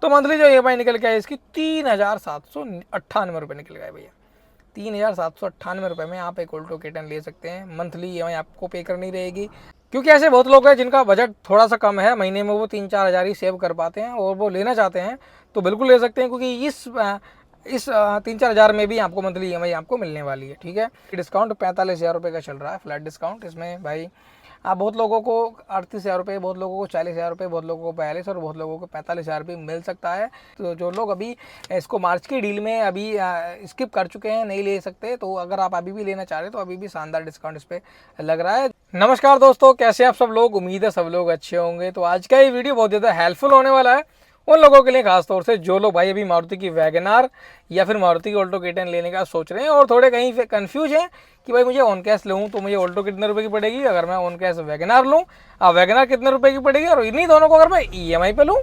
तो मंथली जो EMI निकल के आई इसकी 3,798 रुपये निकल गए भैया। 3,798 रुपये में आप एक ऑल्टो K10 ले सकते हैं। मंथली EMI आपको पे करनी रहेगी, क्योंकि ऐसे बहुत लोग हैं जिनका बजट थोड़ा सा कम है, महीने में वो 3-4 हज़ार ही सेव कर पाते हैं और वो लेना चाहते हैं, तो बिल्कुल ले सकते हैं, क्योंकि इस 3-4 हज़ार में भी आपको मंथली EMI आपको मिलने वाली है। ठीक है, डिस्काउंट 45,000 रुपये का चल रहा है, फ्लैट डिस्काउंट। इसमें भाई आप बहुत लोगों को 38,000 रुपये, बहुत लोगों को 40,000 रुपये, बहुत लोगों को 42 और बहुत लोगों को 45,000 भी मिल सकता है। तो जो लोग अभी इसको मार्च की डील में अभी स्किप कर चुके हैं, नहीं ले सकते, तो अगर आप अभी भी लेना चाह रहे हैं तो अभी भी शानदार डिस्काउंट इस पर लग रहा है। नमस्कार दोस्तों, कैसे आप सब लोग? उम्मीद है सब लोग अच्छे होंगे। तो आज का ये वीडियो बहुत ज़्यादा हेल्पफुल होने वाला है उन लोगों के लिए, खासतौर से जो लोग भाई अभी मारुति की वैगनार या फिर मारुति की ऑल्टो K10 लेने का सोच रहे हैं और थोड़े कहीं पे कंफ्यूज हैं कि भाई मुझे ऑन कैश लूँ तो मुझे ऑल्टो कितने रुपए की पड़ेगी, अगर मैं ऑन कैश वैगनार लूँ वैगनार कितने रुपए की पड़ेगी, और इन्हीं दोनों को अगर मैं EMI पे लूँ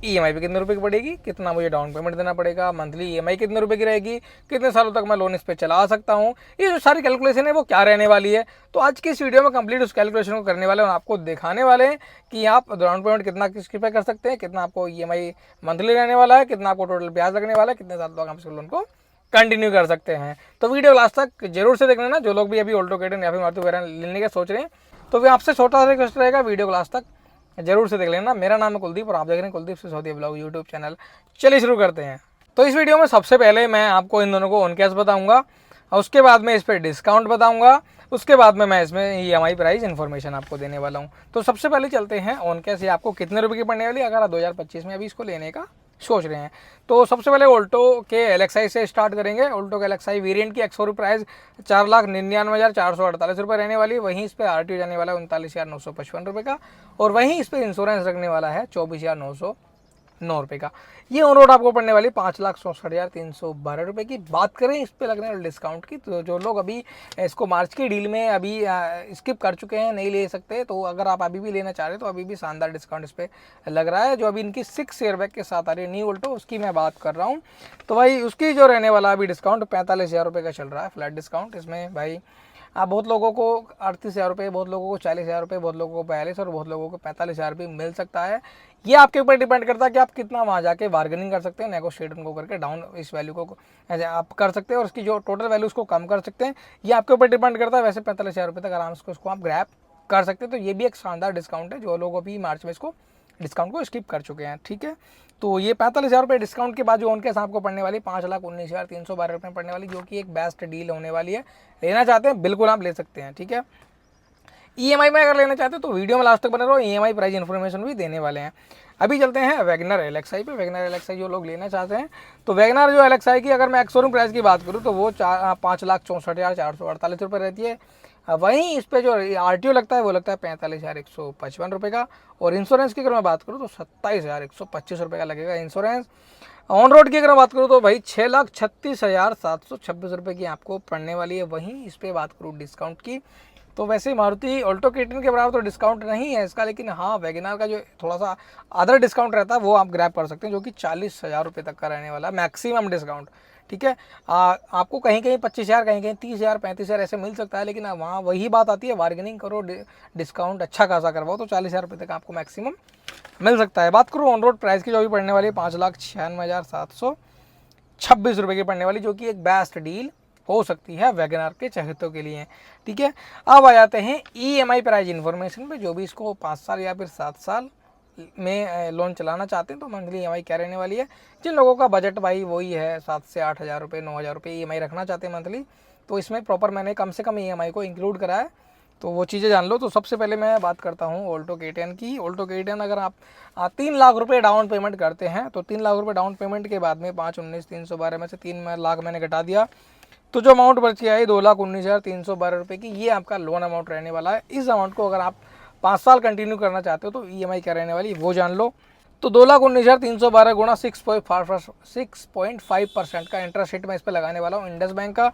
EMI पे कितने रुपए की पड़ेगी, कितना मुझे डाउन पेमेंट देना पड़ेगा, मंथली EMI कितने रुपए की रहेगी, कितने सालों तक मैं लोन इस पे चला सकता हूँ, ये जो सारी कैलकुलेशन है वो क्या रहने वाली है। तो आज की इस वीडियो में कंप्लीट उस कैलकुलेशन को करने वाले हैं और आपको दिखाने वाले हैं कि आप डाउन पेमेंट कितना किसके पे कर सकते हैं, कितना आपको EMI मंथली रहने वाला है, कितना आपको टोटल ब्याज लगने वाला है, कितने साल तक आप इस लोन को कंटिन्यू कर सकते हैं। तो वीडियो लास्ट तक जरूर से देखना ना, जो लोग भी अभी ऑल्टो K10 या फिर मारुति वैगन लेने का सोच रहे हैं, तो भी आपसे छोटा सा रिक्वेस्ट रहेगा, वीडियो को लास्ट तक जरूर से देख लेना। मेरा नाम है कुलदीप और आप देख रहे हैं Kuldeep Sisodia blog YouTube channel. चलिए शुरू करते हैं। तो इस वीडियो में सबसे पहले मैं आपको इन दोनों को ऑन कैश बताऊंगा और उसके बाद में इस पर डिस्काउंट बताऊंगा, उसके बाद में मैं इसमें EMI प्राइस इन्फॉर्मेशन आपको देने वाला हूं। तो सबसे पहले चलते हैं ऑन कैश ये आपको कितने रुपए की पड़ने वाली है अगर आप 2025 में अभी इसको लेने का सोच रहे हैं। तो सबसे पहले ऑल्टो के LXI से स्टार्ट करेंगे। ऑल्टो के LXI वेरिएंट की एक्स-शोरूम प्राइस 4,99,448 रुपये रहने वाली है। वहीं इस पर RTO जाने वाला है 39,955 रुपये का, और वहीं इस पर इंश्योरेंस रखने वाला है 24,909 रुपये का। ये ऑन रोड आपको पड़ने वाली 5,64,312 रुपये की। बात करें इस पे लगने वाले डिस्काउंट की, तो जो लोग अभी इसको मार्च की डील में अभी स्किप कर चुके हैं, नहीं ले सकते, तो अगर आप अभी भी लेना चाह रहे हैं तो अभी भी शानदार डिस्काउंट इस पर लग रहा है। जो अभी इनकी 6 एयरबैग के साथ आ रही है न्यू ऑल्टो, उसकी मैं बात कर रहा हूँ। तो भाई उसकी जो रहने वाला अभी डिस्काउंट 45,000 रुपये का चल रहा है, फ्लैट डिस्काउंट। इसमें भाई आप बहुत लोगों को 38,000 रुपये, बहुत लोगों को 40,000 रुपये, बहुत लोगों को 42 और बहुत लोगों को 45,000 भी मिल सकता है। ये आपके ऊपर डिपेंड करता है कि आप कितना वहाँ जाके बार्गेनिंग कर सकते हैं, नेगोशिएट उनको करके डाउन इस वैल्यू को ऐसे आप कर सकते हैं और उसकी जो टोटल वैल्यू उसको कम कर सकते हैं। ये आपके ऊपर डिपेंड करता है। वैसे 45,000 रुपये तक आराम से उसको आप ग्रैब कर सकते हैं। तो ये भी एक शानदार डिस्काउंट है, जो लोग अभी मार्च में इसको डिस्काउंट को स्किप कर चुके हैं। ठीक है, तो ये 45,000 रुपये डिस्काउंट के बाद जो ऑन कैश आपको पड़ने वाली 5,19,312 रुपये पड़ने वाली, जो कि एक बेस्ट डील होने वाली है। लेना चाहते हैं बिल्कुल आप ले सकते हैं। ठीक है, EMI में अगर लेना चाहते हैं तो वीडियो में लास्ट तक बने रहो, EMI प्राइस इन्फॉर्मेशन भी देने वाले हैं। अभी चलते हैं वैगनर LXI पे। वैगनर LXI जो लोग लेना चाहते हैं, तो वैगनर जो LXI की अगर मैं एक्स-शोरूम प्राइस की बात करूँ तो वो 5,64,448 रुपये रहती है। वहीं इस पर जो RTO लगता है वो लगता है 45,155 रुपये का, और इंश्योरेंस की अगर मैं बात करूँ तो 27,125 रुपये का लगेगा इंश्योरेंस। ऑन रोड की अगर मैं बात करूँ तो भाई 6,36,726 रुपये की आपको पड़ने वाली है। वहीं इस पर बात करूँ डिस्काउंट की, तो वैसे मारुति ऑल्टो K10 के बराबर तो डिस्काउंट नहीं है इसका, लेकिन हाँ वैगनार का जो थोड़ा सा अदर डिस्काउंट रहता है वो आप ग्रैब कर सकते हैं, जो कि 40,000 रुपये तक का रहने वाला है मैक्सिमम डिस्काउंट। ठीक है, आपको कहीं कहीं 25,000, कहीं कहीं 30,000, 35,000 ऐसे मिल सकता है, लेकिन वहाँ वही बात आती है, बार्गेनिंग करो, डिस्काउंट अच्छा खासा करवाओ तो 40,000 रुपये तक आपको मैक्सिमम मिल सकता है। बात करूँ ऑन रोड प्राइस की, जो भी पड़ने वाली है 5,96,726 रुपये की पड़ने वाली, जो कि एक बेस्ट डील हो सकती है वैगनार के चाहतों के लिए। ठीक है, अब आ जाते हैं EMI प्राइस इन्फॉर्मेशन पे। जो भी इसको 5 साल या फिर 7 साल में लोन चलाना चाहते हैं तो मंथली EMI क्या रहने वाली है। जिन लोगों का बजट भाई वही है 7 से 8,000 रुपये, 9,000 रुपये EMI रखना चाहते हैं मंथली, तो इसमें प्रॉपर मैंने कम से कम EMI को इंक्लूड करा है, तो वो चीज़ें जान लो। तो सबसे पहले मैं बात करता हूँ ऑल्टो K10 की। ऑल्टो K10 अगर आप 3 लाख रुपये डाउन पेमेंट करते हैं, तो 3 लाख रुपये डाउन पेमेंट के बाद में 5,19,312 में से 3 लाख मैंने घटा दिया, तो जो अमाउंट बच गया है 2,19,312 रुपये की, ये आपका लोन अमाउंट रहने वाला है। इस अमाउंट को अगर आप 5 साल कंटिन्यू करना चाहते हो तो EMI क्या रहने वाली वो जान लो। तो 2,19,312 गुणा 6.5% का इंटरेस्ट रेट मैं इस पर लगाने वाला हूँ इंडस बैंक का।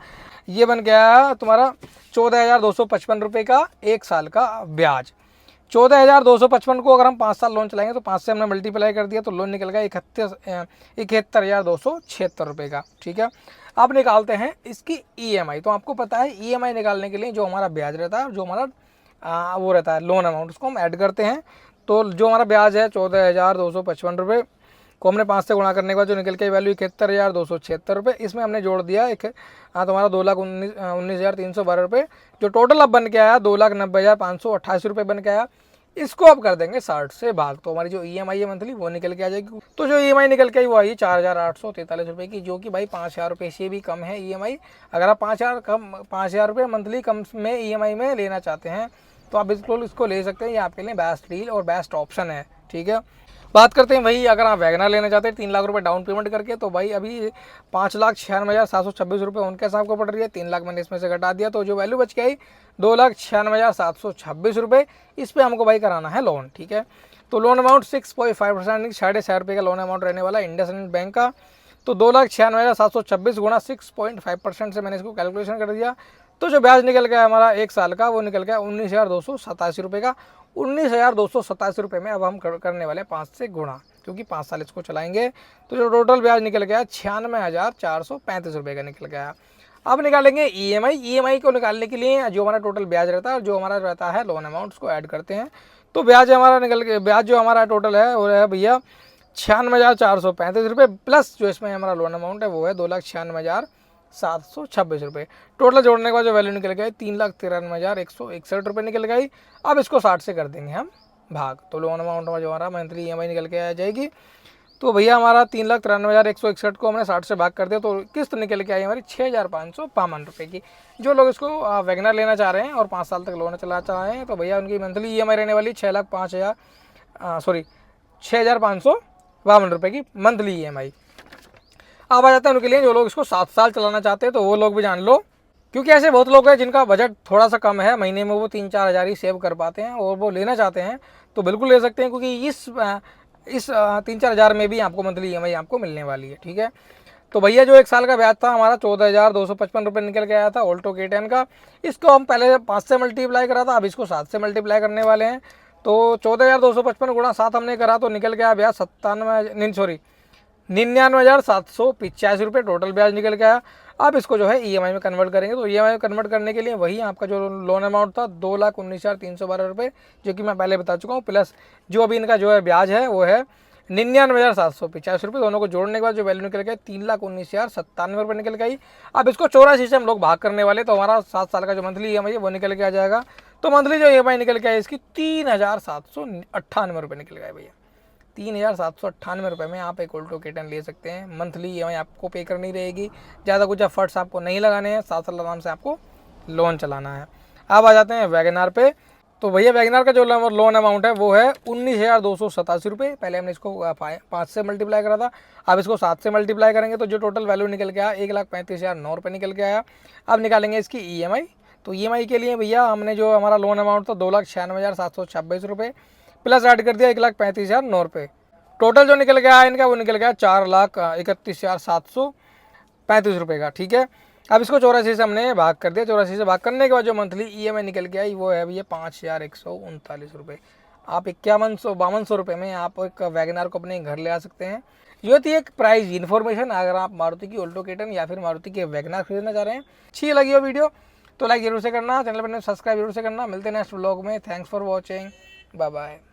ये बन गया तुम्हारा 14,255 रुपये का 1 साल का ब्याज। 14,255 को अगर हम 5 साल लोन चलाएंगे तो 5 से हमने मल्टीप्लाई कर दिया, तो लोन निकल गया 71,276 रुपये का। ठीक है, अब निकालते हैं इसकी EMI। तो आपको पता है EMI निकालने के लिए जो हमारा ब्याज रहता है, जो हमारा वो रहता है लोन अमाउंट, उसको हम ऐड करते हैं। तो जो हमारा ब्याज है 14,255 रुपये, को हमने 5 से गुणा करने के बाद जो निकल के वैल्यू 71,276 रुपये, इसमें हमने जोड़ दिया एक तुम्हारा 2,19,312 रुपये, जो टोटल अब बन के आया 2,90,588 रुपये बन के आया। इसको अब कर देंगे 60 से भाग, तो हमारी जो EMI है मंथली वो निकल के आ जाएगी। तो जो EMI निकल के आई वो आई 4,843 रुपये की, जो कि भाई 5,000 रुपये से भी कम है EMI। अगर आप 5,000 रुपये मंथली कम में EMI में लेना चाहते हैं तो आप बिल्कुल इसको ले सकते हैं, ये आपके लिए बेस्ट डील और बेस्ट ऑप्शन है। ठीक है, बात करते हैं वही, अगर आप वैगनर लेना चाहते हैं 3 लाख रुपए डाउन पेमेंट करके, तो भाई अभी 5,96,726 रुपये उनके हिसाब को पड़ रही है। 3 लाख मैंने इसमें से घटा दिया, तो जो वैल्यू बच गई 2,96,726 रुपये, इस पर हमको भाई कराना है लोन। ठीक है, तो लोन अमाउंट 6.5% 6.5 रुपये का लोन अमाउंट रहने वाला इंडसइंड बैंक का। तो 2,96,726 गुणा 6.5% से मैंने इसको कैलकुलेशन कर दिया, तो जो ब्याज निकल गया हमारा 1 साल का वो निकल गया 19,287 रुपये का। 19,287 रुपये में अब हम करने वाले 5 से गुणा, क्योंकि 5 साल इसको चलाएंगे। तो जो टोटल ब्याज निकल गया 96,435 रुपये का निकल गया। अब निकालेंगे EMI को निकालने के लिए जो हमारा टोटल ब्याज रहता है और जो हमारा रहता है लोन अमाउंट, उसको ऐड करते हैं। तो ब्याज हमारा निकल के ब्याज जो हमारा टोटल है वो है भैया 96,435 रुपये, प्लस जो इसमें हमारा लोन अमाउंट है वो है 2,96,726 रुपये। टोटल जोड़ने के बाद जो वैल्यू निकल गई 3,93,161 रुपये निकल गई। अब इसको 60 से कर देंगे हम भाग, तो लोन अमाउंट जो हमारा मंथली EMI निकल के आ जाएगी। तो भैया हमारा 3,93,161 को हमने 60 से भाग कर दिया, तो किस्त निकल के आई हमारी 6,552 रुपये की। जो लोग इसको वैगनर लेना चाह रहे हैं और 5 साल तक लोन चला चाह रहे हैं, तो भैया उनकी मंथली EMI रहने वाली 6,552 रुपये की मंथली EMI। अब आ जाते हैं उनके लिए जो लोग इसको 7 साल चलाना चाहते हैं, तो वो लोग भी जान लो, क्योंकि ऐसे बहुत लोग हैं जिनका बजट थोड़ा सा कम है, महीने में वो 3-4 हज़ार ही सेव कर पाते हैं और वो लेना चाहते हैं, तो बिल्कुल ले सकते हैं, क्योंकि इस 3-4 हज़ार में भी आपको मंथली EMI आपको मिलने वाली है। ठीक है, तो भैया जो 1 साल का ब्याज था हमारा 14,255 रुपये निकल के आया था ऑल्टो K10 का। इसको हम पहले 5 से मल्टीप्लाई करा था, अब इसको 7 से मल्टीप्लाई करने वाले हैं। तो 14,255 गुणा 7 हमने करा, तो निकल गया ब्याज 99,785 रुपये टोटल ब्याज निकल गया। अब इसको जो है EMI में कन्वर्ट करेंगे, तो EMI में कन्वर्ट करने के लिए वही आपका जो लोन अमाउंट था 2,19,312 रुपये, जो कि मैं पहले बता चुका हूँ, प्लस जो अभी इनका जो है ब्याज है वो है 99,785 रुपये। दोनों को जोड़ने के बाद जो वैल्यू निकल गया 3,19,097 रुपये निकल गई। अब इसको 84 से हम लोग भाग करने वाले, तो हमारा 7 साल का जो मंथली EMI है वो निकल के आ जाएगा। तो मंथली जो EMI निकल के आए इसकी 3,798 रुपये निकल गए भैया। 3,798 रुपये में आप एक ऑल्टो K10 ले सकते हैं। मंथली EMI आपको पे करनी रहेगी, ज़्यादा कुछ एफर्ट्स आपको नहीं लगाने हैं, 7 साल आराम से आपको लोन चलाना है। अब आ जाते हैं वैगनर पे। तो भैया वैगनर का जो लोन अमाउंट है वो है 19,287 रुपये। पहले हमने इसको 5 से मल्टीप्लाई करा था, अब इसको 7 से मल्टीप्लाई करेंगे, तो जो टोटल वैल्यू निकल के आया 1,35,009 रुपये निकल के आया। अब निकालेंगे इसकी EMI। तो EMI के लिए भैया हमने जो हमारा लोन अमाउंट था 2,96,726 रुपये, प्लस ऐड कर दिया 1,35,009 रुपये। टोटल जो निकल गया इनका वो निकल गया 4,31,735 रुपये का। ठीक है, अब इसको 84 से हमने भाग कर दिया। 84 से भाग करने के बाद जो मंथली EMI निकल के आई वो है भैया 5,139 रुपये। आप 5,152 रुपये में आप एक वैगनर को अपने घर ले आ सकते हैं। ये थी एक प्राइस इन्फॉर्मेशन। अगर आप मारुति की ऑल्टो K10 या फिर मारुति के वैगनर खरीदना चाह रहे हैं, अच्छी लगी हो वीडियो तो लाइक जरूर से करना, चैनल पर सब्सक्राइब जरूर से करना। मिलते हैं नेक्स्ट व्लॉग में। Thanks for watching, bye bye.